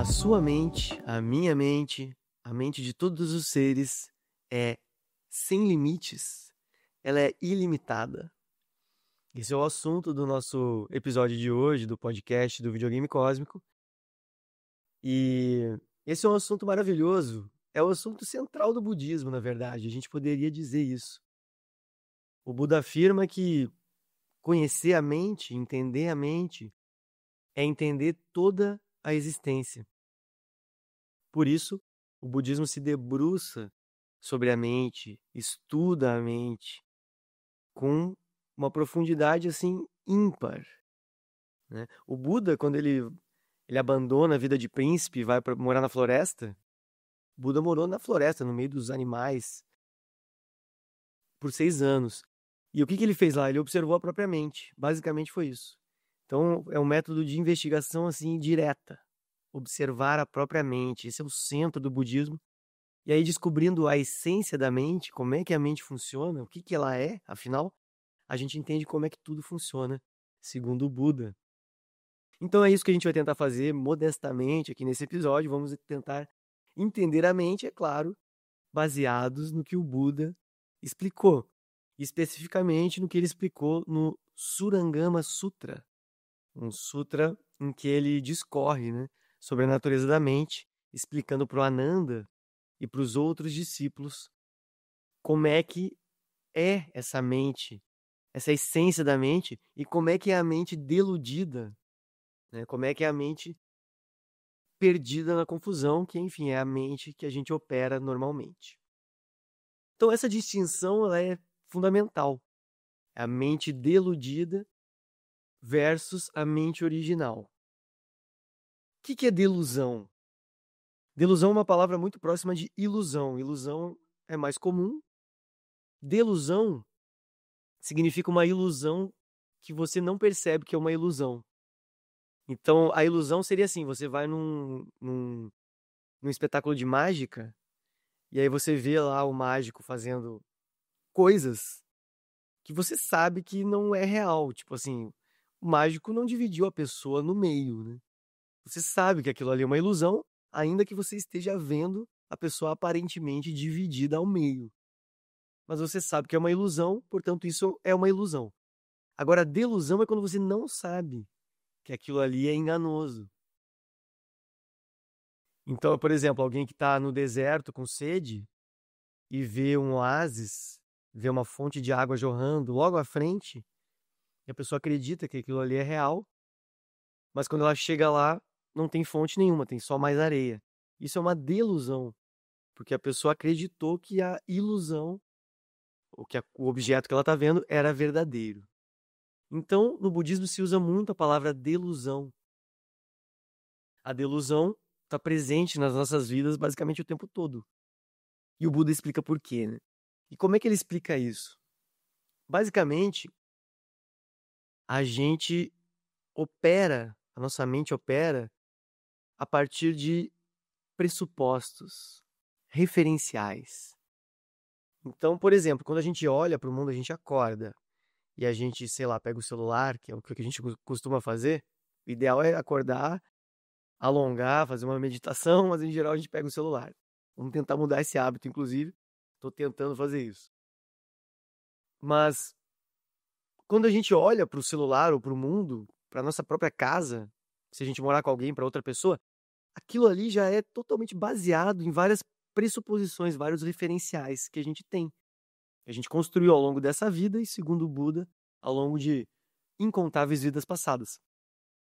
sua mente, a minha mente, a mente de todos os seres é sem limites, ela é ilimitada. Esse é o assunto do nosso episódio de hoje, do podcast do Videogame Cósmico. E esse é um assunto maravilhoso, é o assunto central do budismo, na verdade, a gente poderia dizer isso. O Buda afirma que conhecer a mente, é entender toda a existência. Por isso, o budismo se debruça sobre a mente, estuda a mente com uma profundidade assim ímpar, né? O Buda, quando ele abandona a vida de príncipe e vai para morar na floresta, o Buda morou na floresta, no meio dos animais, por 6 anos. E o que ele fez lá? Ele observou a própria mente. Basicamente foi isso. Então, é um método de investigação assim direta. Observar a própria mente. Esse é o centro do budismo. E aí, descobrindo a essência da mente, como é que a mente funciona, o que ela é, afinal, a gente entende como é que tudo funciona, segundo o Buda. Então é isso que a gente vai tentar fazer modestamente aqui nesse episódio. Vamos tentar entender a mente, é claro, baseados no que o Buda explicou. Especificamente no que ele explicou no Surangama Sutra. Um sutra em que ele discorre, né, sobre a natureza da mente, explicando para o Ananda e para os outros discípulos como é que é essa mente, essa essência da mente, e como é que é a mente deludida, né? Como é que é a mente perdida na confusão, que enfim é a mente que a gente opera normalmente. Então essa distinção ela é fundamental. A mente deludida versus a mente original. O que é delusão? Delusão é uma palavra muito próxima de ilusão. Ilusão é mais comum. Delusão significa uma ilusão que você não percebe que é uma ilusão. Então, a ilusão seria assim, você vai num espetáculo de mágica, e aí você vê lá o mágico fazendo coisas que você sabe que não é real. Tipo assim, o mágico não dividiu a pessoa no meio, né? Você sabe que aquilo ali é uma ilusão, ainda que você esteja vendo a pessoa aparentemente dividida ao meio. Mas você sabe que é uma ilusão, portanto isso é uma ilusão. Agora, a delusão é quando você não sabe que aquilo ali é enganoso. Então, por exemplo, alguém que está no deserto com sede e vê um oásis, vê uma fonte de água jorrando logo à frente, e a pessoa acredita que aquilo ali é real, mas quando ela chega lá, não tem fonte nenhuma, tem só mais areia. Isso é uma delusão, porque a pessoa acreditou que a ilusão, o objeto que ela está vendo, era verdadeiro. Então, no budismo se usa muito a palavra delusão. A delusão está presente nas nossas vidas basicamente o tempo todo. E o Buda explica por quê, né? E como é que ele explica isso? Basicamente, a gente opera, a nossa mente opera a partir de pressupostos referenciais. Então, por exemplo, quando a gente olha para o mundo, a gente acorda e a gente, sei lá, pega o celular, que é o que a gente costuma fazer. O ideal é acordar, alongar, fazer uma meditação, mas em geral a gente pega o celular. Vamos tentar mudar esse hábito, inclusive. Estou tentando fazer isso. Mas quando a gente olha para o celular ou para o mundo, para nossa própria casa, se a gente morar com alguém, para outra pessoa, aquilo ali já é totalmente baseado em várias pressuposições, vários referenciais que a gente tem. Que a gente construiu ao longo dessa vida e, segundo o Buda, ao longo de incontáveis vidas passadas.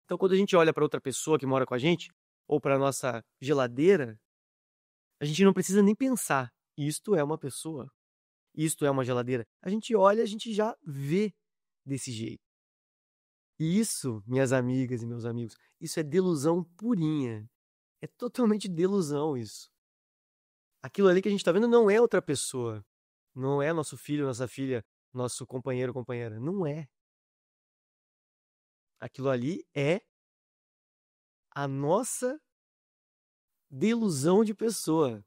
Então, quando a gente olha para outra pessoa que mora com a gente, ou para nossa geladeira, a gente não precisa nem pensar. Isto é uma pessoa. Isto é uma geladeira. A gente olha, a gente já vê desse jeito. E isso, minhas amigas e meus amigos, isso é delusão purinha. É totalmente delusão isso. Aquilo ali que a gente está vendo não é outra pessoa. Não é nosso filho, nossa filha, nosso companheiro, companheira. Não é. Aquilo ali é a nossa delusão de pessoa.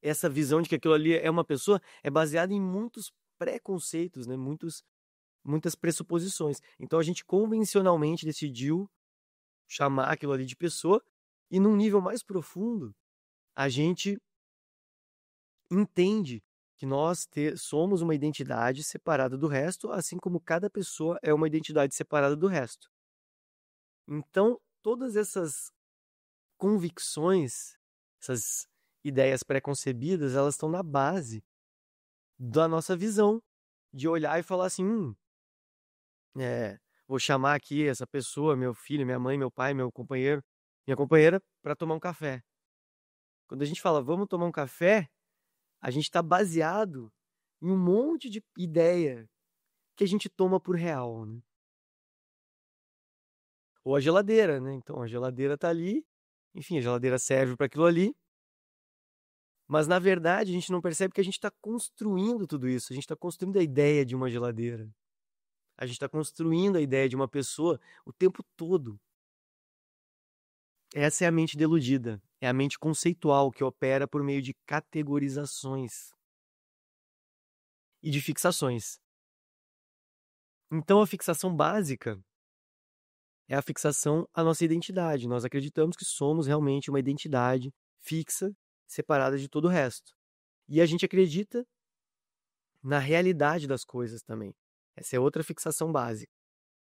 Essa visão de que aquilo ali é uma pessoa é baseada em muitos preconceitos, né? Muitas pressuposições. Então a gente convencionalmente decidiu chamar aquilo ali de pessoa, E num nível mais profundo, a gente entende que nós somos uma identidade separada do resto, assim como cada pessoa é uma identidade separada do resto. Então, todas essas convicções, essas ideias pré-concebidas, elas estão na base da nossa visão de olhar e falar assim, vou chamar aqui essa pessoa, meu filho, minha mãe, meu pai, meu companheiro, minha companheira, para tomar um café. Quando a gente fala, vamos tomar um café, a gente está baseado em um monte de ideia que a gente toma por real, né? Ou a geladeira, né? Então, a geladeira tá ali, enfim, a geladeira serve para aquilo ali, mas na verdade a gente não percebe que a gente está construindo tudo isso, a gente está construindo a ideia de uma geladeira, a gente está construindo a ideia de uma pessoa o tempo todo. Essa é a mente deludida, é a mente conceitual que opera por meio de categorizações e de fixações. Então, a fixação básica é a fixação à nossa identidade. Nós acreditamos que somos realmente uma identidade fixa, separada de todo o resto. E a gente acredita na realidade das coisas também. Essa é outra fixação básica.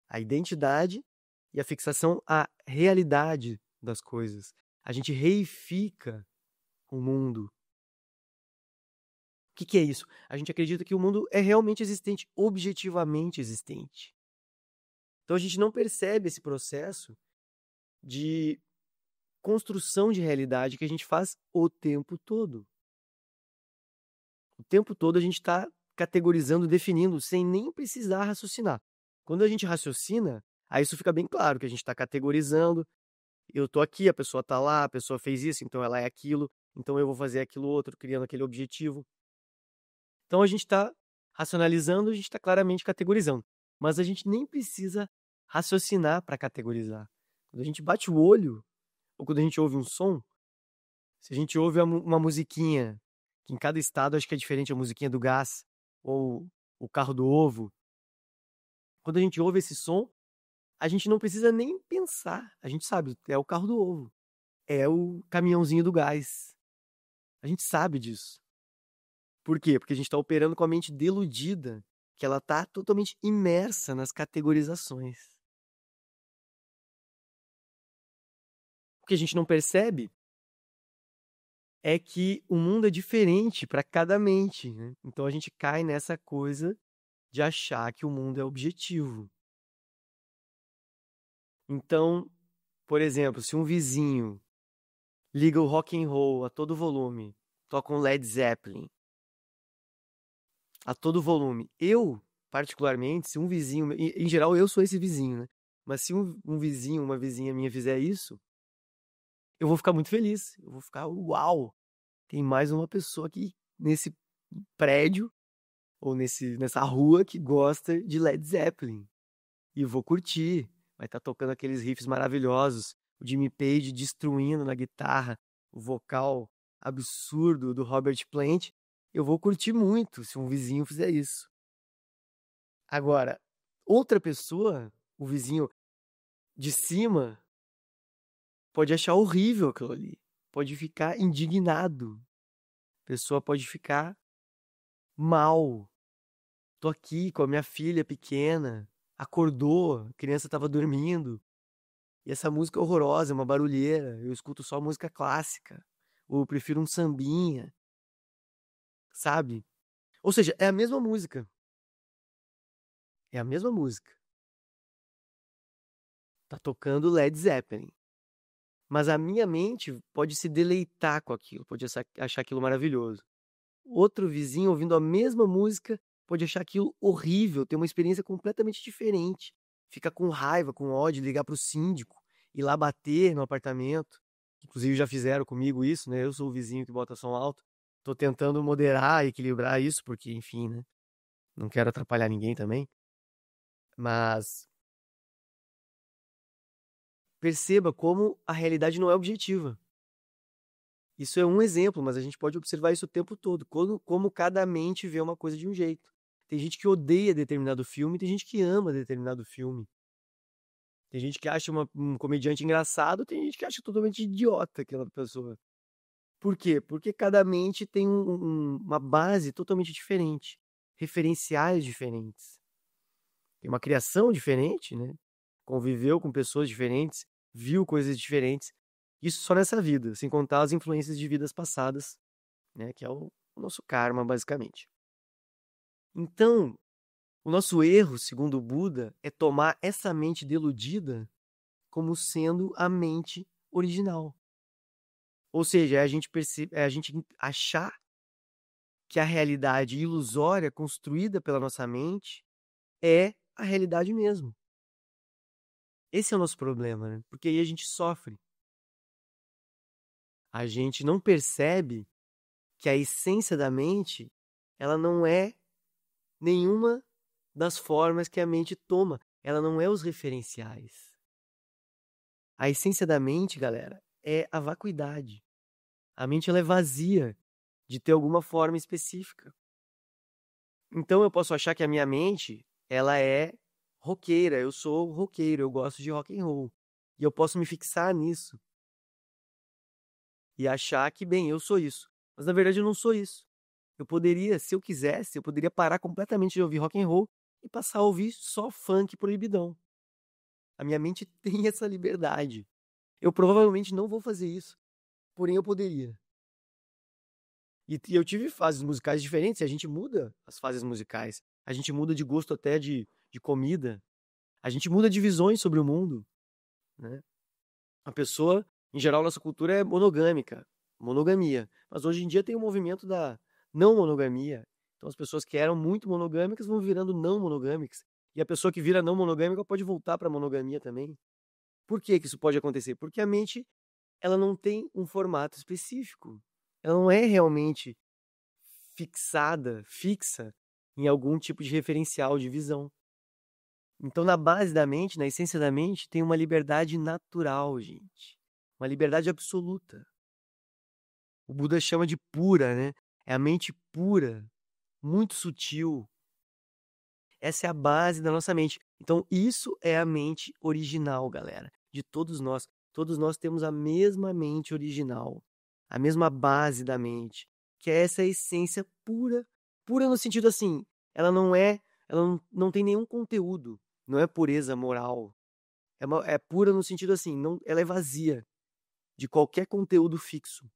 A identidade e a fixação à realidade das coisas. A gente reifica o mundo. O que é isso? A gente acredita que o mundo é realmente existente, objetivamente existente. Então a gente não percebe esse processo de construção de realidade que a gente faz o tempo todo. O tempo todo a gente está categorizando, definindo, sem nem precisar raciocinar. Quando a gente raciocina, aí isso fica bem claro, que a gente está categorizando. Eu estou aqui, a pessoa está lá, a pessoa fez isso, então ela é aquilo, então eu vou fazer aquilo outro, criando aquele objetivo. Então a gente está racionalizando, a gente está claramente categorizando. Mas a gente nem precisa raciocinar para categorizar. Quando a gente bate o olho, ou quando a gente ouve um som, se a gente ouve uma musiquinha, que em cada estado acho que é diferente a musiquinha do gás, ou o carro do ovo. Quando a gente ouve esse som, a gente não precisa nem pensar. A gente sabe, é o carro do ovo. É o caminhãozinho do gás. A gente sabe disso. Por quê? Porque a gente está operando com a mente deludida, que ela está totalmente imersa nas categorizações. O que a gente não percebe é que o mundo é diferente para cada mente, né? Então a gente cai nessa coisa de achar que o mundo é objetivo. Então, por exemplo, se um vizinho liga o rock and roll a todo volume, toca um Led Zeppelin a todo volume, eu, particularmente, se um vizinho, em geral eu sou esse vizinho, né? Mas se um vizinho, uma vizinha minha fizer isso, eu vou ficar muito feliz. Eu vou ficar, uau, tem mais uma pessoa aqui nesse prédio ou nessa rua que gosta de Led Zeppelin. E vou curtir. Vai estar tocando aqueles riffs maravilhosos. O Jimmy Page destruindo na guitarra. O vocal absurdo do Robert Plant. Eu vou curtir muito se um vizinho fizer isso. Agora, outra pessoa, o vizinho de cima, pode achar horrível aquilo ali. Pode ficar indignado. A pessoa pode ficar mal. Tô aqui com a minha filha pequena, acordou, a criança estava dormindo, e essa música é horrorosa, é uma barulheira, eu escuto só música clássica, ou eu prefiro um sambinha, sabe? Ou seja, é a mesma música. É a mesma música. Tá tocando Led Zeppelin. Mas a minha mente pode se deleitar com aquilo, pode achar aquilo maravilhoso. Outro vizinho ouvindo a mesma música pode achar aquilo horrível, ter uma experiência completamente diferente. Fica com raiva, com ódio, ligar para o síndico, ir lá bater no apartamento. Inclusive já fizeram comigo isso, né? Eu sou o vizinho que bota som alto. Tô tentando moderar e equilibrar isso, porque, enfim, né? Não quero atrapalhar ninguém também. Mas perceba como a realidade não é objetiva. Isso é um exemplo, mas a gente pode observar isso o tempo todo. Como cada mente vê uma coisa de um jeito. Tem gente que odeia determinado filme, tem gente que ama determinado filme. Tem gente que acha um comediante engraçado, tem gente que acha totalmente idiota aquela pessoa. Por quê? Porque cada mente tem uma base totalmente diferente, referenciais diferentes. Tem uma criação diferente, né? Conviveu com pessoas diferentes, viu coisas diferentes. Isso só nessa vida, sem contar as influências de vidas passadas, né? Que é o nosso karma, basicamente. Então, o nosso erro, segundo o Buda, é tomar essa mente deludida como sendo a mente original. Ou seja, é a gente achar que a realidade ilusória construída pela nossa mente é a realidade mesmo. Esse é o nosso problema, né? Porque aí a gente sofre. A gente não percebe que a essência da mente, ela não é nenhuma das formas que a mente toma. Ela não é os referenciais. A essência da mente, galera, é a vacuidade. A mente ela é vazia de ter alguma forma específica. Então eu posso achar que a minha mente, ela é roqueira, eu sou roqueiro, eu gosto de rock and roll. E eu posso me fixar nisso e achar que, bem, eu sou isso. Mas na verdade eu não sou isso. Eu poderia, se eu quisesse, eu poderia parar completamente de ouvir rock and roll e passar a ouvir só funk proibidão. A minha mente tem essa liberdade. Eu provavelmente não vou fazer isso, porém eu poderia. E eu tive fases musicais diferentes, e a gente muda as fases musicais. A gente muda de gosto até de comida. A gente muda de visões sobre o mundo, né? A pessoa, em geral, nossa cultura é monogâmica, monogamia. Mas hoje em dia tem o movimento da não monogamia. Então as pessoas que eram muito monogâmicas vão virando não monogâmicas. E a pessoa que vira não monogâmica pode voltar para monogamia também. Por que que isso pode acontecer? Porque a mente, ela não tem um formato específico. Ela não é realmente fixa em algum tipo de referencial de visão. Então, na base da mente, na essência da mente, tem uma liberdade natural, gente. Uma liberdade absoluta. O Buda chama de pura, né? É a mente pura, muito sutil. Essa é a base da nossa mente. Então, isso é a mente original, galera, de todos nós. Todos nós temos a mesma mente original, a mesma base da mente, que é essa essência pura, pura no sentido assim, ela não tem nenhum conteúdo, não é pureza moral. É pura no sentido assim, não, ela é vazia de qualquer conteúdo fixo.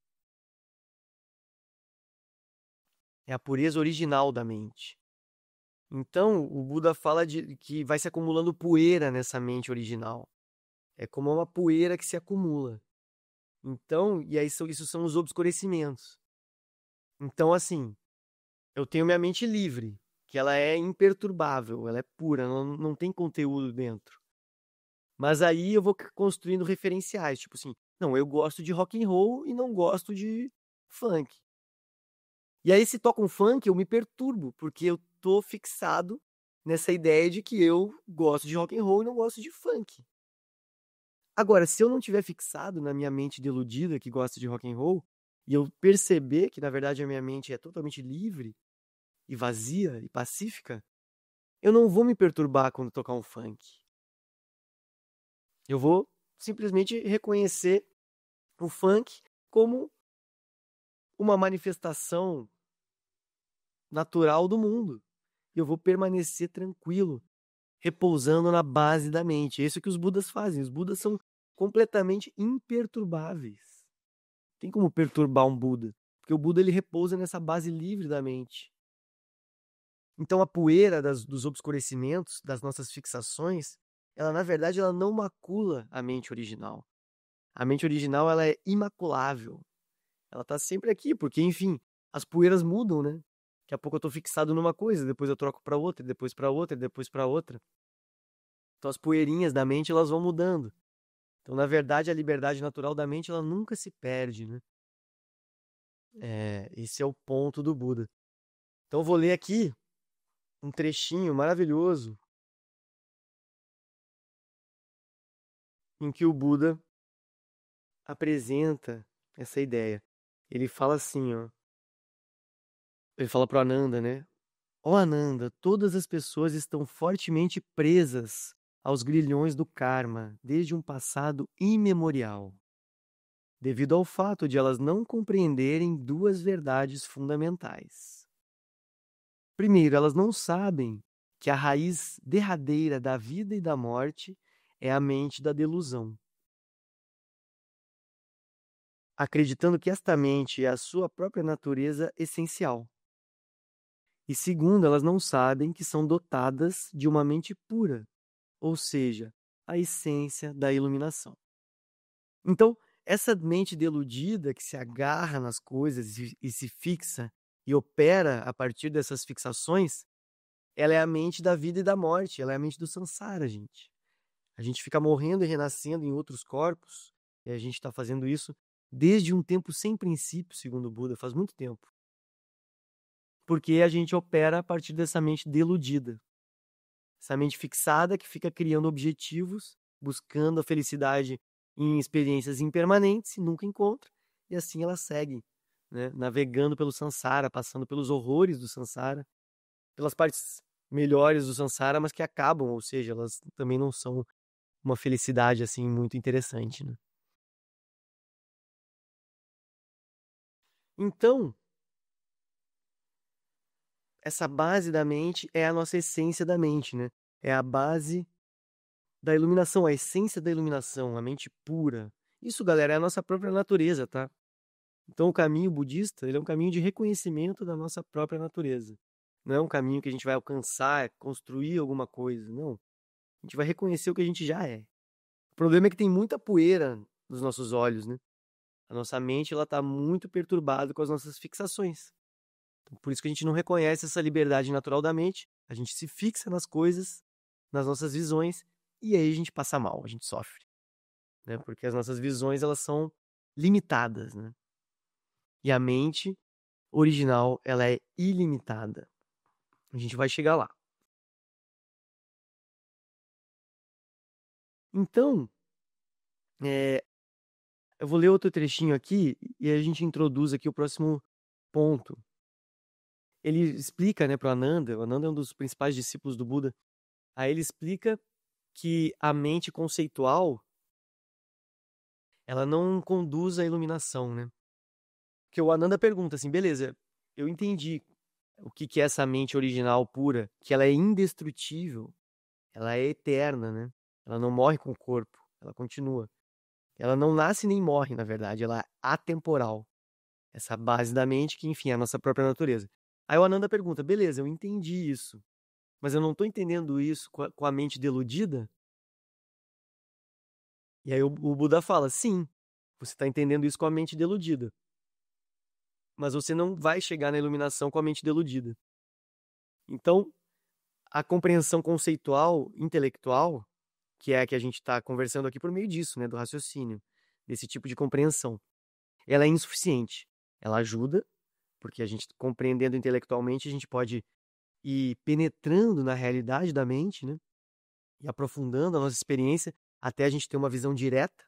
É a pureza original da mente. Então, o Buda fala de que vai se acumulando poeira nessa mente original. É como uma poeira que se acumula. Então, e aí isso são os obscurecimentos. Então, assim, eu tenho minha mente livre, que ela é imperturbável, ela é pura, não tem conteúdo dentro. Mas aí eu vou construindo referenciais, tipo assim, não, eu gosto de rock and roll e não gosto de funk. E aí se toca um funk, eu me perturbo, porque eu tô fixado nessa ideia de que eu gosto de rock and roll e não gosto de funk. Agora, se eu não tiver fixado na minha mente deludida que gosta de rock and roll, e eu perceber que na verdade a minha mente é totalmente livre e vazia e pacífica, eu não vou me perturbar quando tocar um funk. Eu vou simplesmente reconhecer o funk como uma manifestação natural do mundo. E eu vou permanecer tranquilo, repousando na base da mente. É isso que os Budas fazem. Os Budas são completamente imperturbáveis. Tem como perturbar um Buda, porque o Buda ele repousa nessa base livre da mente. Então a poeira dos obscurecimentos, das nossas fixações, ela na verdade ela não macula a mente original. A mente original ela é imaculável. Ela tá sempre aqui, porque enfim, as poeiras mudam, né? Daqui a pouco eu tô fixado numa coisa, depois eu troco para outra, depois para outra, depois para outra. Então as poeirinhas da mente elas vão mudando. Então, na verdade, a liberdade natural da mente ela nunca se perde, né? Esse é o ponto do Buda. Então, eu vou ler aqui um trechinho maravilhoso em que o Buda apresenta essa ideia. Ele fala assim, ó. Ele fala para o Ananda, né? Ó Ananda, todas as pessoas estão fortemente presas aos grilhões do karma desde um passado imemorial, devido ao fato de elas não compreenderem duas verdades fundamentais. Primeiro, elas não sabem que a raiz derradeira da vida e da morte é a mente da delusão, acreditando que esta mente é a sua própria natureza essencial. E segundo, elas não sabem que são dotadas de uma mente pura, ou seja, a essência da iluminação. Então, essa mente deludida que se agarra nas coisas e se fixa e opera a partir dessas fixações, ela é a mente da vida e da morte, ela é a mente do samsara, gente. A gente fica morrendo e renascendo em outros corpos, e a gente está fazendo isso desde um tempo sem princípio, segundo o Buda, faz muito tempo. Porque a gente opera a partir dessa mente deludida. Essa mente fixada que fica criando objetivos, buscando a felicidade em experiências impermanentes e nunca encontra, e assim ela segue, né, navegando pelo samsara, passando pelos horrores do samsara, pelas partes melhores do samsara, mas que acabam, ou seja, elas também não são uma felicidade assim muito interessante, né? Então, essa base da mente é a nossa essência da mente, né? É a base da iluminação, a essência da iluminação, a mente pura. Isso, galera, é a nossa própria natureza, tá? Então, o caminho budista, ele é um caminho de reconhecimento da nossa própria natureza. Não é um caminho que a gente vai alcançar, construir alguma coisa, não. A gente vai reconhecer o que a gente já é. O problema é que tem muita poeira nos nossos olhos, né? A nossa mente, ela tá muito perturbada com as nossas fixações. Então, por isso que a gente não reconhece essa liberdade natural da mente, a gente se fixa nas coisas, nas nossas visões, e aí a gente passa mal, a gente sofre, né? Porque as nossas visões, elas são limitadas, né? E a mente original, ela é ilimitada. A gente vai chegar lá. Então, eu vou ler outro trechinho aqui e a gente introduz aqui o próximo ponto. Ele explica, né, para o Ananda é um dos principais discípulos do Buda, aí ele explica que a mente conceitual, ela não conduz à iluminação, né? Porque o Ananda pergunta assim, beleza, eu entendi o que é essa mente original pura, que ela é indestrutível, ela é eterna, né? Ela não morre com o corpo, ela continua. Ela não nasce nem morre, na verdade, ela é atemporal. Essa base da mente que, enfim, é a nossa própria natureza. Aí o Ananda pergunta, beleza, eu entendi isso, mas eu não estou entendendo isso com a mente deludida? E aí o Buda fala, sim, você está entendendo isso com a mente deludida, mas você não vai chegar na iluminação com a mente deludida. Então, a compreensão conceitual, intelectual, que é a que a gente está conversando aqui por meio disso, né, do raciocínio, desse tipo de compreensão, ela é insuficiente. Ela ajuda, porque a gente compreendendo intelectualmente, a gente pode ir penetrando na realidade da mente, né, e aprofundando a nossa experiência até a gente ter uma visão direta,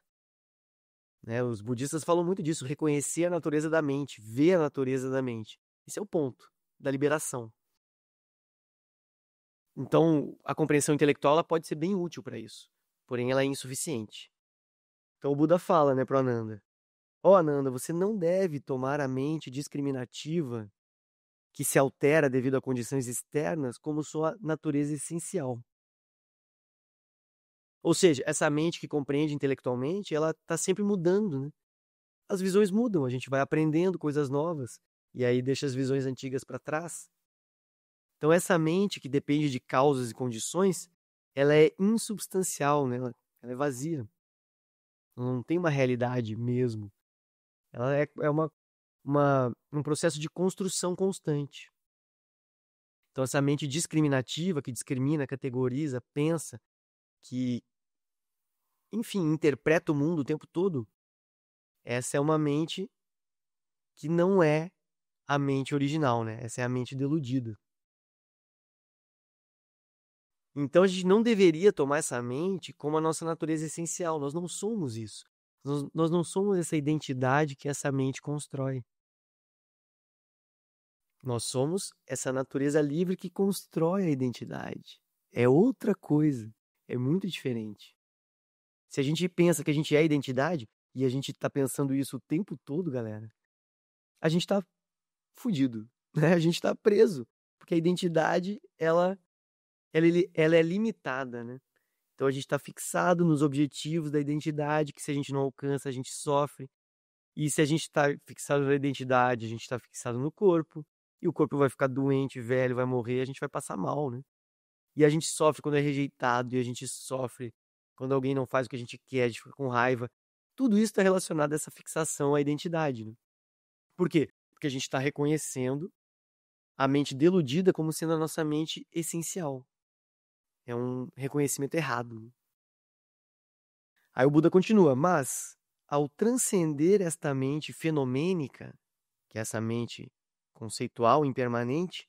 né? Os budistas falam muito disso, reconhecer a natureza da mente, ver a natureza da mente. Esse é o ponto da liberação. Então, a compreensão intelectual ela pode ser bem útil para isso, porém ela é insuficiente. Então o Buda fala, né, para o Ananda: ó, Ananda, você não deve tomar a mente discriminativa que se altera devido a condições externas como sua natureza essencial. Ou seja, essa mente que compreende intelectualmente, ela está sempre mudando, né? As visões mudam, a gente vai aprendendo coisas novas e aí deixa as visões antigas para trás. Então essa mente que depende de causas e condições, ela é insubstancial, né? Ela é vazia. Ela não tem uma realidade mesmo. Ela é um processo de construção constante. Então essa mente discriminativa, que discrimina, categoriza, pensa, que, enfim, interpreta o mundo o tempo todo, essa é uma mente que não é a mente original, né? Essa é a mente deludida. Então a gente não deveria tomar essa mente como a nossa natureza essencial. Nós não somos isso. Nós não somos essa identidade que essa mente constrói. Nós somos essa natureza livre que constrói a identidade. É outra coisa. É muito diferente. Se a gente pensa que a gente é a identidade, e a gente tá pensando isso o tempo todo, galera, a gente tá fudido, né? A gente tá preso. Porque a identidade, ela é limitada, né? Então a gente tá fixado nos objetivos da identidade, que se a gente não alcança, a gente sofre. E se a gente tá fixado na identidade, a gente tá fixado no corpo, e o corpo vai ficar doente, velho, vai morrer, a gente vai passar mal, né? E a gente sofre quando é rejeitado, e a gente sofre quando alguém não faz o que a gente quer, a gente fica com raiva. Tudo isso está relacionado a essa fixação à identidade, né? Por quê? Porque a gente está reconhecendo a mente deludida como sendo a nossa mente essencial. É um reconhecimento errado, né? Aí o Buda continua, mas ao transcender esta mente fenomênica, que é essa mente conceitual impermanente,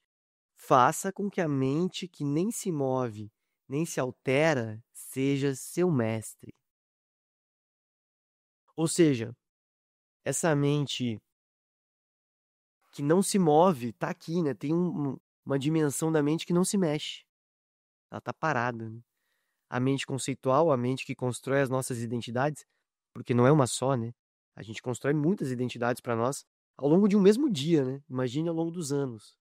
faça com que a mente que nem se move, nem se altera, seja seu mestre. Ou seja, essa mente que não se move está aqui, né? Tem uma dimensão da mente que não se mexe. Ela está parada, né? A mente conceitual, a mente que constrói as nossas identidades, porque não é uma só, né? A gente constrói muitas identidades para nós ao longo de um mesmo dia, né? Imagine ao longo dos anos.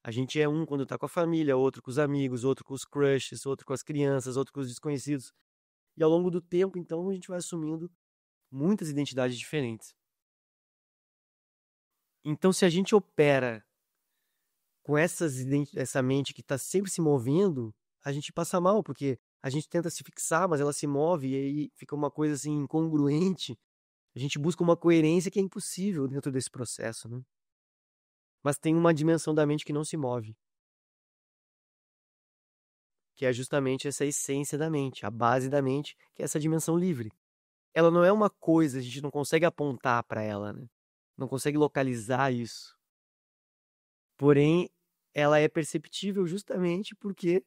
A gente é um quando tá com a família, outro com os amigos, outro com os crushes, outro com as crianças, outro com os desconhecidos. E ao longo do tempo, então, a gente vai assumindo muitas identidades diferentes. Então, se a gente opera com essa mente que está sempre se movendo, a gente passa mal, porque a gente tenta se fixar, mas ela se move e aí fica uma coisa assim incongruente. A gente busca uma coerência que é impossível dentro desse processo, né? Mas tem uma dimensão da mente que não se move, que é justamente essa essência da mente, a base da mente, que é essa dimensão livre. Ela não é uma coisa, a gente não consegue apontar para ela, né? Não consegue localizar isso. Porém, ela é perceptível justamente porque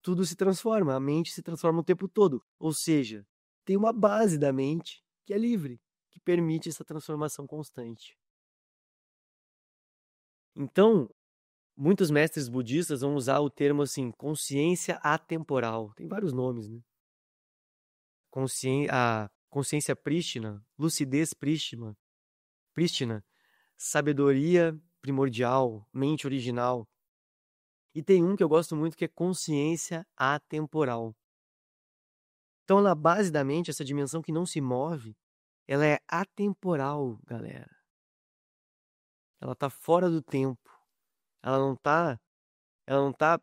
tudo se transforma, a mente se transforma o tempo todo. Ou seja, tem uma base da mente que é livre, que permite essa transformação constante. Então, muitos mestres budistas vão usar o termo assim, consciência atemporal. Tem vários nomes, né? A consciência prístina, lucidez prístina, sabedoria primordial, mente original. E tem um que eu gosto muito que é consciência atemporal. Então, na base da mente, essa dimensão que não se move, ela é atemporal, galera. Ela tá fora do tempo. Ela não tá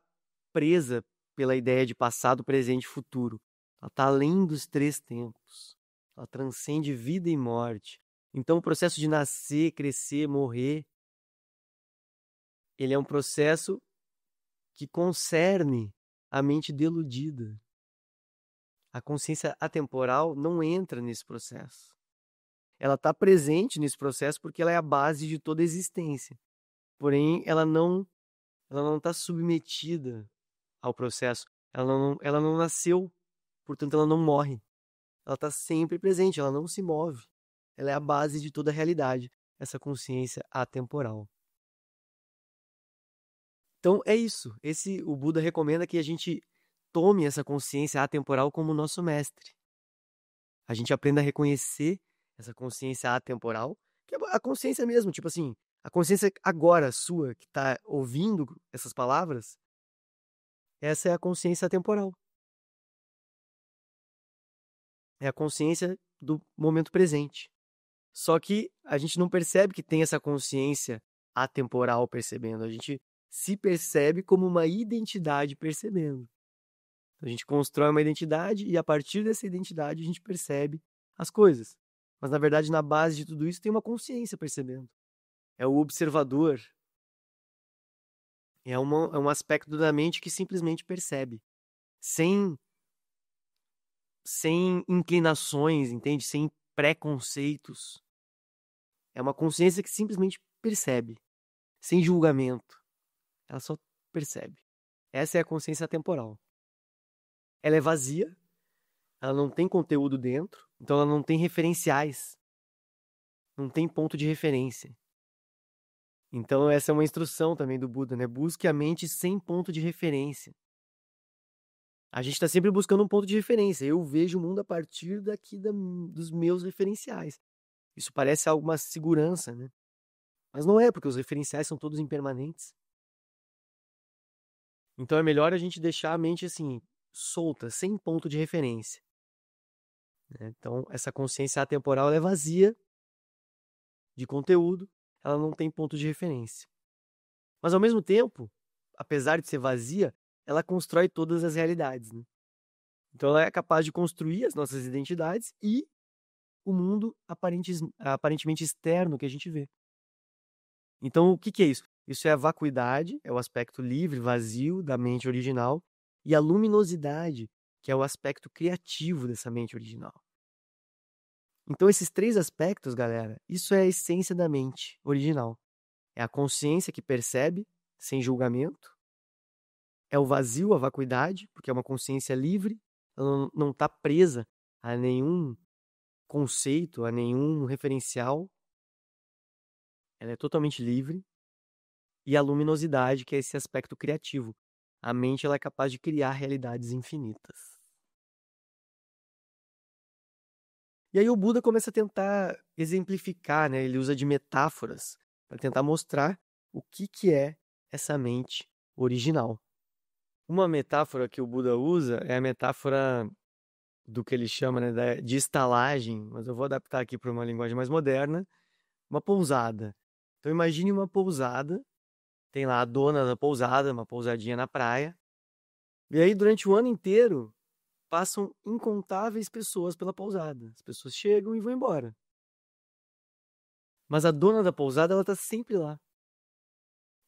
presa pela ideia de passado, presente e futuro. Ela tá além dos três tempos. Ela transcende vida e morte. Então, o processo de nascer, crescer, morrer, ele é um processo que concerne a mente deludida. A consciência atemporal não entra nesse processo. Ela está presente nesse processo porque ela é a base de toda a existência. Porém, ela não está submetida ao processo. Ela não nasceu, portanto, ela não morre. Ela está sempre presente, ela não se move. Ela é a base de toda a realidade, essa consciência atemporal. Então, é isso. O Buda recomenda que a gente tome essa consciência atemporal como nosso mestre. A gente aprenda a reconhecer essa consciência atemporal, que é a consciência mesmo, tipo assim, a consciência agora sua que está ouvindo essas palavras, essa é a consciência atemporal. É a consciência do momento presente. Só que a gente não percebe que tem essa consciência atemporal percebendo, a gente se percebe como uma identidade percebendo. A gente constrói uma identidade e a partir dessa identidade a gente percebe as coisas. Mas na verdade, na base de tudo isso tem uma consciência percebendo. É o observador. É um aspecto da mente que simplesmente percebe. Sem, sem inclinações, entende? Sem preconceitos. É uma consciência que simplesmente percebe. Sem julgamento. Ela só percebe. Essa é a consciência temporal. Ela é vazia. Ela não tem conteúdo dentro. Então ela não tem referenciais. Não tem ponto de referência. Então essa é uma instrução também do Buda, né? Busque a mente sem ponto de referência. A gente está sempre buscando um ponto de referência. Eu vejo o mundo a partir dos meus referenciais. Isso parece alguma segurança, né? Mas não é, porque os referenciais são todos impermanentes. Então é melhor a gente deixar a mente assim, solta, sem ponto de referência, né? Então essa consciência atemporal ela é vazia de conteúdo, ela não tem ponto de referência. Mas ao mesmo tempo, apesar de ser vazia, ela constrói todas as realidades, né? Então ela é capaz de construir as nossas identidades e o mundo aparentemente externo que a gente vê. Então o que é isso? Isso é a vacuidade, é o aspecto livre, vazio da mente original, e a luminosidade, que é o aspecto criativo dessa mente original. Então esses três aspectos, galera, isso é a essência da mente original. É a consciência que percebe, sem julgamento. É o vazio, a vacuidade, porque é uma consciência livre, ela não está presa a nenhum conceito, a nenhum referencial. Ela é totalmente livre. E a luminosidade, que é esse aspecto criativo. A mente ela é capaz de criar realidades infinitas. E aí o Buda começa a tentar exemplificar, né? Ele usa de metáforas para tentar mostrar o que é essa mente original. Uma metáfora que o Buda usa é a metáfora do que ele chama, né, de estalagem, mas eu vou adaptar aqui para uma linguagem mais moderna, uma pousada. Então imagine uma pousada, tem lá a dona da pousada, uma pousadinha na praia, e aí durante o ano inteiro passam incontáveis pessoas pela pousada. As pessoas chegam e vão embora. Mas a dona da pousada, ela está sempre lá.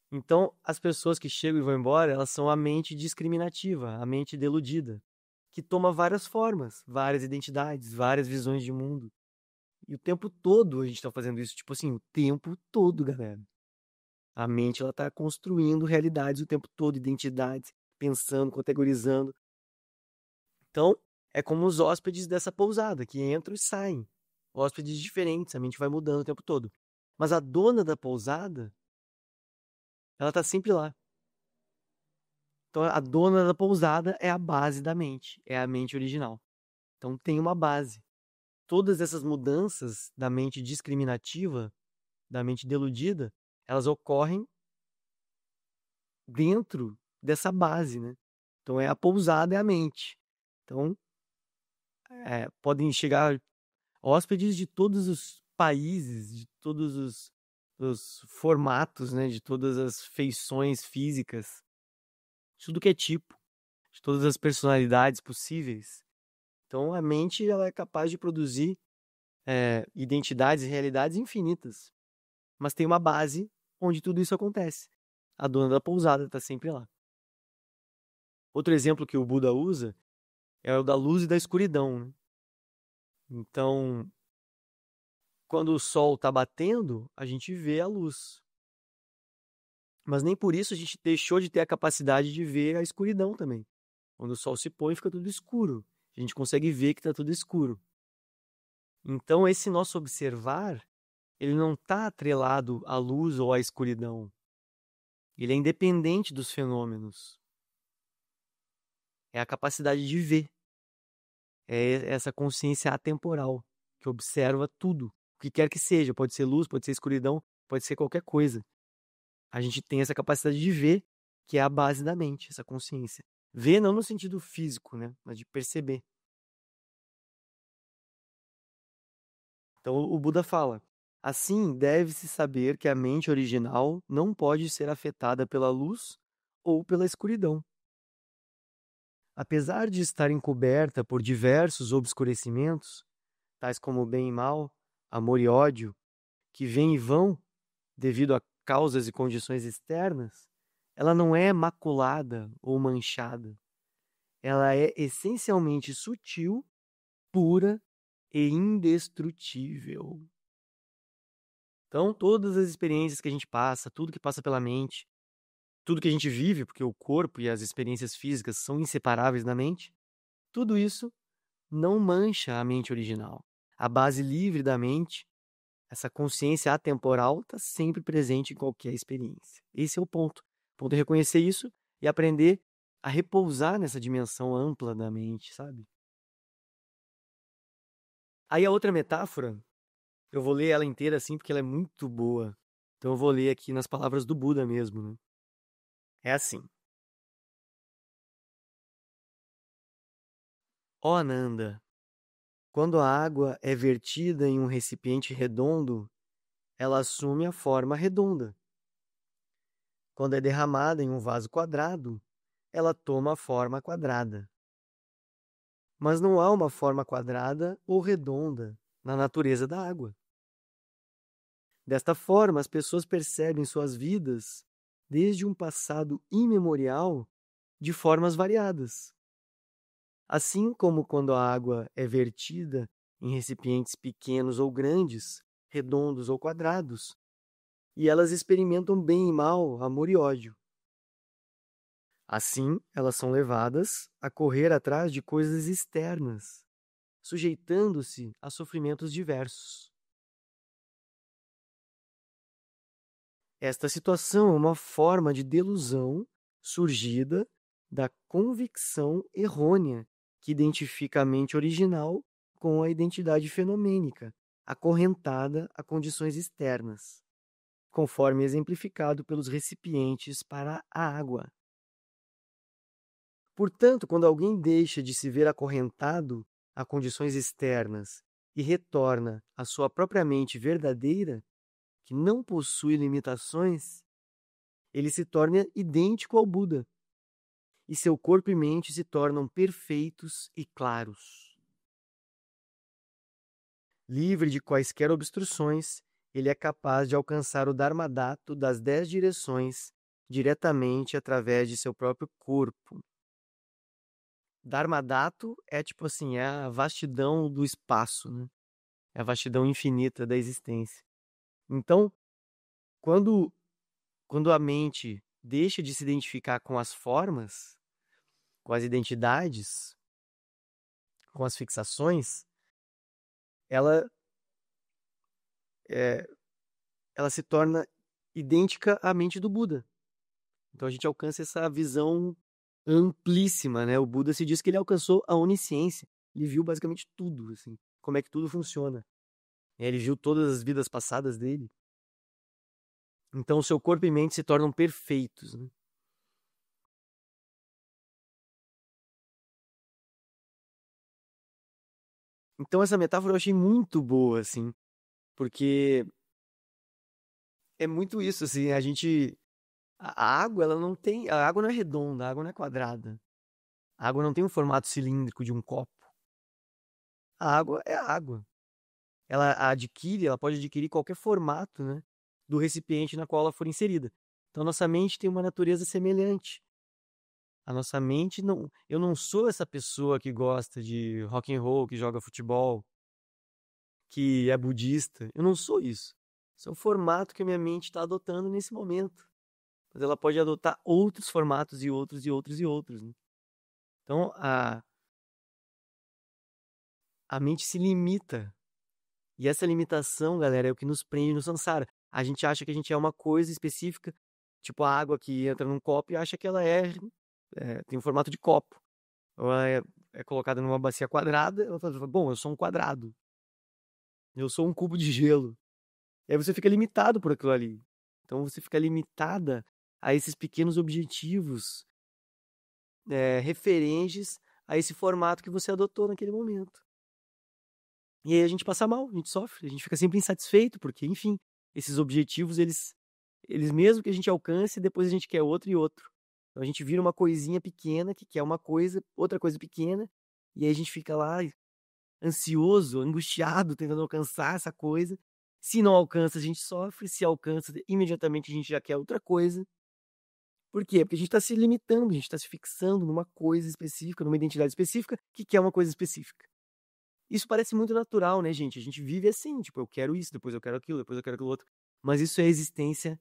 Então, as pessoas que chegam e vão embora, elas são a mente discriminativa, a mente deludida, que toma várias formas, várias identidades, várias visões de mundo. E o tempo todo a gente está fazendo isso, tipo assim, o tempo todo, galera. A mente, ela está construindo realidades o tempo todo, identidades, pensando, categorizando. Então, é como os hóspedes dessa pousada, que entram e saem. Hóspedes diferentes, a mente vai mudando o tempo todo. Mas a dona da pousada, ela está sempre lá. Então, a dona da pousada é a base da mente, é a mente original. Então, tem uma base. Todas essas mudanças da mente discriminativa, da mente deludida, elas ocorrem dentro dessa base, né? Então, é a pousada, é a mente. Então, podem chegar hóspedes de todos os países, de todos os formatos, né? De todas as feições físicas, de tudo que é tipo, de todas as personalidades possíveis. Então, a mente ela é capaz de produzir identidades e realidades infinitas. Mas tem uma base onde tudo isso acontece. A dona da pousada está sempre lá. Outro exemplo que o Buda usa é o da luz e da escuridão, né? Então, quando o sol está batendo, a gente vê a luz. Mas nem por isso a gente deixou de ter a capacidade de ver a escuridão também. Quando o sol se põe, fica tudo escuro. A gente consegue ver que está tudo escuro. Então, esse nosso observar, ele não está atrelado à luz ou à escuridão. Ele é independente dos fenômenos. É a capacidade de ver. É essa consciência atemporal que observa tudo. O que quer que seja. Pode ser luz, pode ser escuridão, pode ser qualquer coisa. A gente tem essa capacidade de ver, que é a base da mente, essa consciência. Ver não no sentido físico, né? Mas de perceber. Então o Buda fala: assim deve-se saber que a mente original não pode ser afetada pela luz ou pela escuridão. Apesar de estar encoberta por diversos obscurecimentos, tais como bem e mal, amor e ódio, que vêm e vão devido a causas e condições externas, ela não é maculada ou manchada. Ela é essencialmente sutil, pura e indestrutível. Então, todas as experiências que a gente passa, tudo que passa pela mente, tudo que a gente vive, porque o corpo e as experiências físicas são inseparáveis da mente, tudo isso não mancha a mente original. A base livre da mente, essa consciência atemporal, está sempre presente em qualquer experiência. Esse é o ponto. O ponto é reconhecer isso e aprender a repousar nessa dimensão ampla da mente, sabe? Aí a outra metáfora, eu vou ler ela inteira assim porque ela é muito boa. Então eu vou ler aqui nas palavras do Buda mesmo, né? É assim: Ó Ananda, quando a água é vertida em um recipiente redondo, ela assume a forma redonda. Quando é derramada em um vaso quadrado, ela toma a forma quadrada. Mas não há uma forma quadrada ou redonda na natureza da água. Desta forma, as pessoas percebem suas vidas, desde um passado imemorial, de formas variadas. Assim como quando a água é vertida em recipientes pequenos ou grandes, redondos ou quadrados, e elas experimentam bem e mal, amor e ódio. Assim, elas são levadas a correr atrás de coisas externas, sujeitando-se a sofrimentos diversos. Esta situação é uma forma de delusão surgida da convicção errônea que identifica a mente original com a identidade fenomênica, acorrentada a condições externas, conforme exemplificado pelos recipientes para a água. Portanto, quando alguém deixa de se ver acorrentado a condições externas e retorna à sua própria mente verdadeira, que não possui limitações, ele se torna idêntico ao Buda, e seu corpo e mente se tornam perfeitos e claros. Livre de quaisquer obstruções, ele é capaz de alcançar o Dharmadato das 10 direções diretamente através de seu próprio corpo. Dharmadato é tipo assim, é a vastidão do espaço, né? É a vastidão infinita da existência. Então, quando a mente deixa de se identificar com as formas, com as identidades, com as fixações, ela, é, ela se torna idêntica à mente do Buda. Então a gente alcança essa visão amplíssima, né? O Buda se diz que ele alcançou a onisciência. Ele viu basicamente tudo, assim, como é que tudo funciona. Ele viu todas as vidas passadas dele. Então, seu corpo e mente se tornam perfeitos, né? Então, essa metáfora eu achei muito boa, assim, porque é muito isso, assim, a gente... A água, ela não tem... A água não é redonda, a água não é quadrada. A água não tem um formato cilíndrico de um copo. A água é a água. Ela pode adquirir qualquer formato, né, do recipiente na qual ela for inserida. Então, nossa mente tem uma natureza semelhante. A nossa mente não... Eu não sou essa pessoa que gosta de rock and roll, que joga futebol, que é budista. Eu não sou isso. Esse é o formato que a minha mente está adotando nesse momento. Mas ela pode adotar outros formatos e outros e outros e outros, né? Então, a mente se limita. E essa limitação, galera, é o que nos prende no samsara. A gente acha que a gente é uma coisa específica, tipo a água que entra num copo e acha que ela tem um formato de copo. Ou ela é colocada numa bacia quadrada, ela fala, bom, eu sou um quadrado. Eu sou um cubo de gelo. E aí você fica limitado por aquilo ali. Então você fica limitada a esses pequenos objetivos referentes a esse formato que você adotou naquele momento. E aí a gente passa mal, a gente sofre, a gente fica sempre insatisfeito, porque, enfim, esses objetivos, eles mesmo que a gente alcance, depois a gente quer outro e outro. Então a gente vira uma coisinha pequena que quer uma coisa, outra coisa pequena, e aí a gente fica lá ansioso, angustiado, tentando alcançar essa coisa. Se não alcança, a gente sofre. Se alcança, imediatamente a gente já quer outra coisa. Por quê? Porque a gente está se limitando, a gente está se fixando numa coisa específica, numa identidade específica, que quer uma coisa específica. Isso parece muito natural, né, gente? A gente vive assim, tipo, eu quero isso, depois eu quero aquilo, depois eu quero aquilo outro. Mas isso é a existência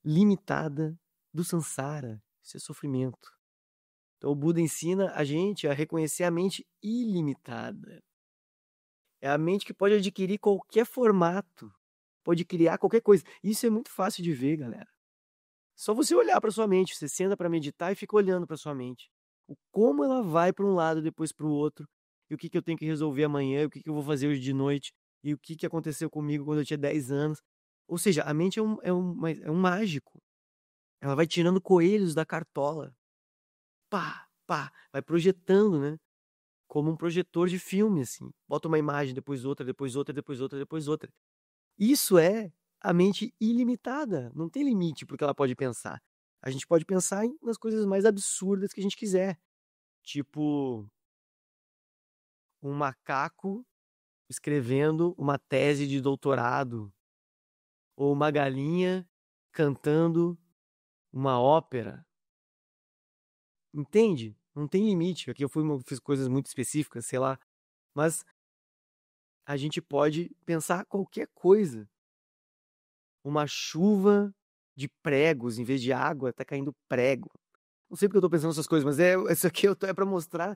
limitada do samsara. Isso é sofrimento. Então o Buda ensina a gente a reconhecer a mente ilimitada. É a mente que pode adquirir qualquer formato, pode criar qualquer coisa. Isso é muito fácil de ver, galera. Só você olhar para sua mente, você senta para meditar e fica olhando para sua mente. o como ela vai para um lado, depois para o outro, e o que eu tenho que resolver amanhã, e o que eu vou fazer hoje de noite, e o que aconteceu comigo quando eu tinha 10 anos. Ou seja, a mente é um mágico. Ela vai tirando coelhos da cartola. Pá, pá, vai projetando, né? Como um projetor de filme, assim. Bota uma imagem, depois outra, depois outra, depois outra, depois outra. Isso é a mente ilimitada. Não tem limite para o que ela pode pensar. A gente pode pensar nas coisas mais absurdas que a gente quiser. Tipo, um macaco escrevendo uma tese de doutorado. Ou uma galinha cantando uma ópera. Entende? Não tem limite. Aqui eu fiz coisas muito específicas, sei lá. Mas a gente pode pensar qualquer coisa. Uma chuva de pregos, em vez de água, tá caindo prego. Não sei porque eu tô pensando essas coisas, mas isso aqui é para mostrar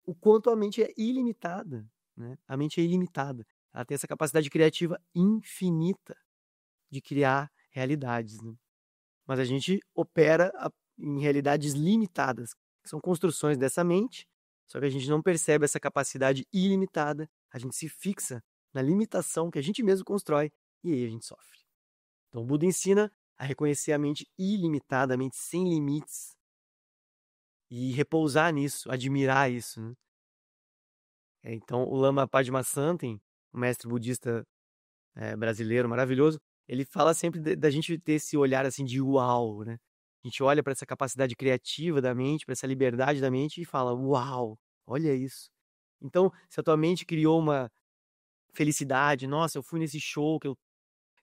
o quanto a mente é ilimitada, né? A mente é ilimitada. Ela tem essa capacidade criativa infinita de criar realidades, né? Mas a gente opera em realidades limitadas, que são construções dessa mente, só que a gente não percebe essa capacidade ilimitada, a gente se fixa na limitação que a gente mesmo constrói e aí a gente sofre. Então o Buda ensina a reconhecer a mente ilimitada, a mente sem limites e repousar nisso, admirar isso, né? Então o Lama Padmasambhava, um mestre budista brasileiro maravilhoso, ele fala sempre da gente ter esse olhar assim de uau, né? A gente olha para essa capacidade criativa da mente, para essa liberdade da mente e fala, uau, olha isso. Então, se a tua mente criou uma felicidade, nossa, eu fui nesse show que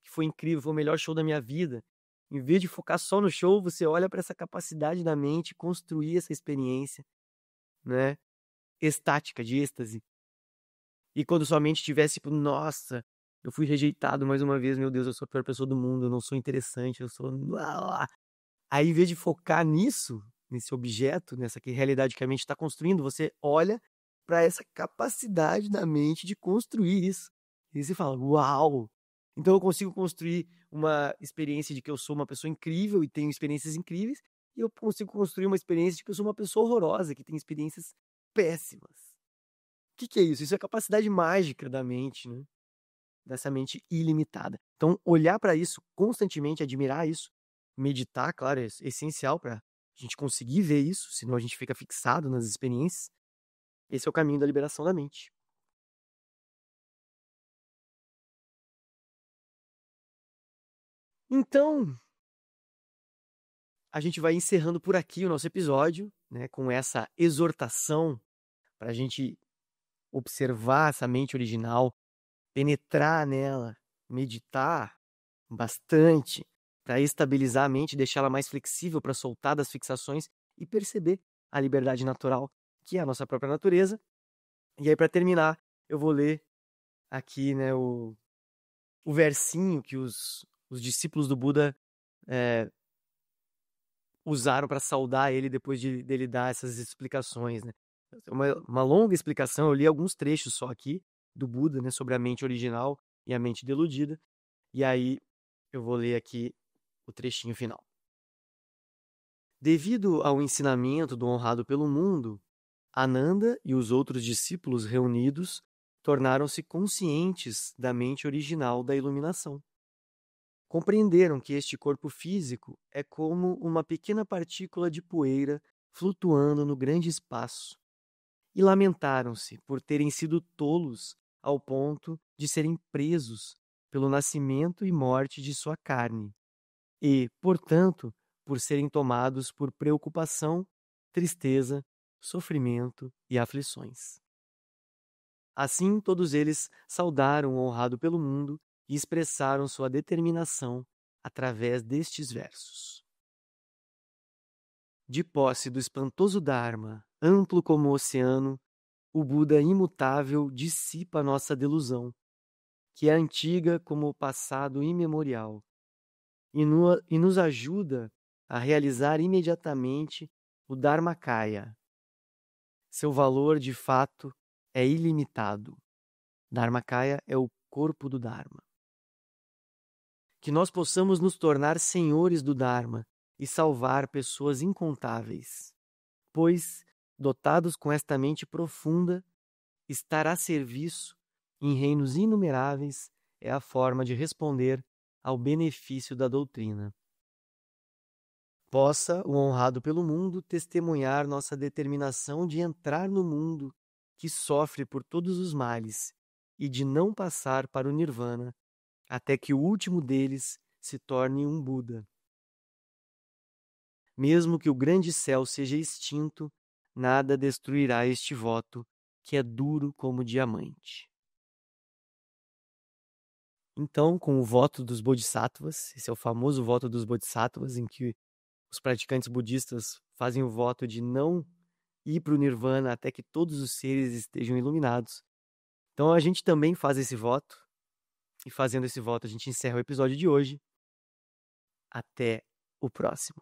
foi incrível, foi o melhor show da minha vida. Em vez de focar só no show, você olha para essa capacidade da mente construir essa experiência, né? Estática, de êxtase. E quando sua mente estiver tipo, nossa, eu fui rejeitado mais uma vez, meu Deus, eu sou a pior pessoa do mundo, eu não sou interessante, eu sou. Aí, em vez de focar nisso, nesse objeto, nessa realidade que a mente está construindo, você olha para essa capacidade da mente de construir isso. E você fala, uau! Então eu consigo construir uma experiência de que eu sou uma pessoa incrível e tenho experiências incríveis, e eu consigo construir uma experiência de que eu sou uma pessoa horrorosa, que tem experiências péssimas. O que é isso? Isso é a capacidade mágica da mente, né? Dessa mente ilimitada. Então, olhar para isso constantemente, admirar isso, meditar, claro, é essencial para a gente conseguir ver isso, senão a gente fica fixado nas experiências. Esse é o caminho da liberação da mente. Então, a gente vai encerrando por aqui o nosso episódio, né, com essa exortação para a gente observar essa mente original, penetrar nela, meditar bastante para estabilizar a mente, deixá-la mais flexível para soltar das fixações e perceber a liberdade natural, que é a nossa própria natureza. E aí, para terminar, eu vou ler aqui, né, o versinho que os discípulos do Buda usaram para saudar ele depois dele dar essas explicações, né? Uma longa explicação, eu li alguns trechos só aqui do Buda, né, sobre a mente original e a mente deludida. E aí eu vou ler aqui o trechinho final. Devido ao ensinamento do honrado pelo mundo, Ananda e os outros discípulos reunidos tornaram-se conscientes da mente original da iluminação. Compreenderam que este corpo físico é como uma pequena partícula de poeira flutuando no grande espaço, e lamentaram-se por terem sido tolos ao ponto de serem presos pelo nascimento e morte de sua carne, e, portanto, por serem tomados por preocupação, tristeza, sofrimento e aflições. Assim, todos eles saudaram o honrado pelo mundo e expressaram sua determinação através destes versos. De posse do espantoso Dharma, amplo como o oceano, o Buda imutável dissipa nossa delusão, que é antiga como o passado imemorial, e nos ajuda a realizar imediatamente o Dharmakaya. Seu valor, de fato, é ilimitado. Dharmakaya é o corpo do Dharma. Que nós possamos nos tornar senhores do Dharma e salvar pessoas incontáveis, pois dotados com esta mente profunda, estar a serviço em reinos inumeráveis é a forma de responder ao benefício da doutrina. Possa o honrado pelo mundo testemunhar nossa determinação de entrar no mundo que sofre por todos os males e de não passar para o nirvana até que o último deles se torne um Buda. Mesmo que o grande céu seja extinto, nada destruirá este voto, que é duro como diamante. Então, com o voto dos Bodhisattvas, esse é o famoso voto dos Bodhisattvas, em que os praticantes budistas fazem o voto de não ir para o nirvana até que todos os seres estejam iluminados. Então a gente também faz esse voto, e fazendo esse voto a gente encerra o episódio de hoje. Até o próximo.